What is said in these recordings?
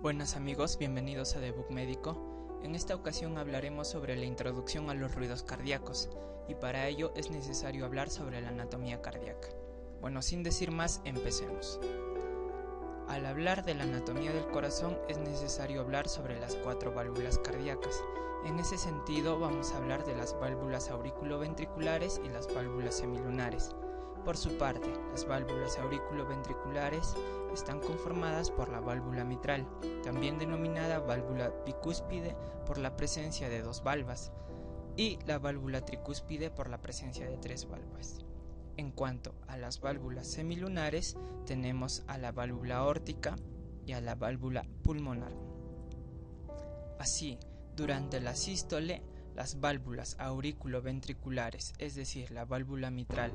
Buenas amigos, bienvenidos a Debug Médico. En esta ocasión hablaremos sobre la introducción a los ruidos cardíacos y para ello es necesario hablar sobre la anatomía cardíaca. Bueno, sin decir más, empecemos. Al hablar de la anatomía del corazón es necesario hablar sobre las 4 válvulas cardíacas. En ese sentido vamos a hablar de las válvulas auriculoventriculares y las válvulas semilunares. Por su parte, las válvulas auriculoventriculares están conformadas por la válvula mitral, también denominada válvula bicúspide por la presencia de 2 valvas, y la válvula tricúspide por la presencia de 3 valvas. En cuanto a las válvulas semilunares, tenemos a la válvula aórtica y a la válvula pulmonar. Así, durante la sístole, las válvulas auriculoventriculares, es decir, la válvula mitral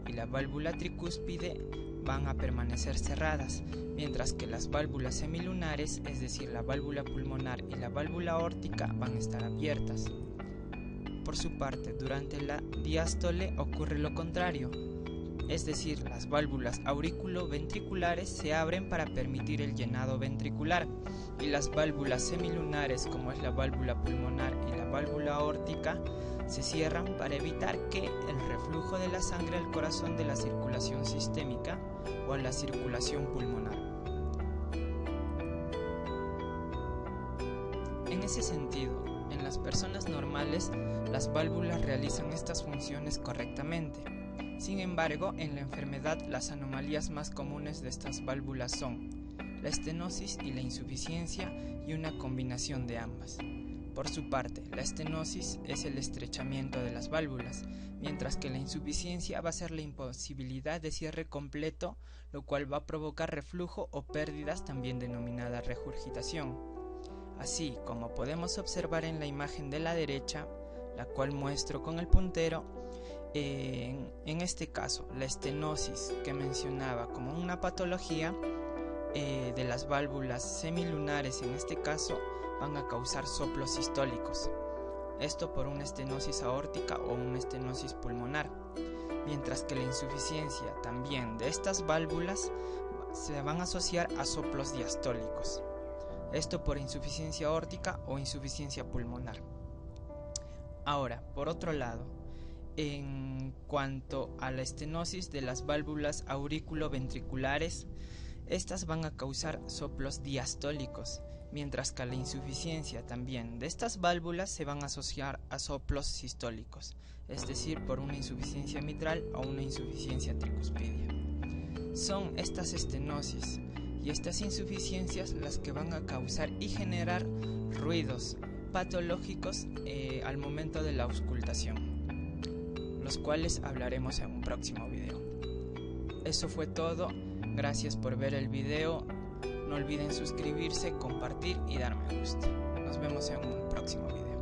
y la válvula tricúspide, van a permanecer cerradas, mientras que las válvulas semilunares, es decir, la válvula pulmonar y la válvula aórtica, van a estar abiertas. Por su parte, durante la diástole ocurre lo contrario, es decir, las válvulas auriculoventriculares se abren para permitir el llenado ventricular y las válvulas semilunares, como es la válvula pulmonar y la válvula aórtica, se cierran para evitar que el reflujo de la sangre al corazón de la circulación sistémica o a la circulación pulmonar. En ese sentido, en las personas normales, las válvulas realizan estas funciones correctamente. Sin embargo, en la enfermedad, las anomalías más comunes de estas válvulas son la estenosis y la insuficiencia y una combinación de ambas. Por su parte, la estenosis es el estrechamiento de las válvulas, mientras que la insuficiencia va a ser la imposibilidad de cierre completo, lo cual va a provocar reflujo o pérdidas, también denominada regurgitación. Así como podemos observar en la imagen de la derecha, la cual muestro con el puntero, en este caso, la estenosis que mencionaba como una patología de las válvulas semilunares, en este caso, van a causar soplos sistólicos. Esto por una estenosis aórtica o una estenosis pulmonar, mientras que la insuficiencia también de estas válvulas se van a asociar a soplos diastólicos. Esto por insuficiencia aórtica o insuficiencia pulmonar. Ahora, por otro lado, en cuanto a la estenosis de las válvulas auriculoventriculares, estas van a causar soplos diastólicos, mientras que la insuficiencia también de estas válvulas se van a asociar a soplos sistólicos, es decir, por una insuficiencia mitral o una insuficiencia tricúspide. Son estas estenosis y estas insuficiencias las que van a causar y generar ruidos patológicos al momento de la auscultación, los cuales hablaremos en un próximo video. Eso fue todo, gracias por ver el video, no olviden suscribirse, compartir y dar me gusta. Nos vemos en un próximo video.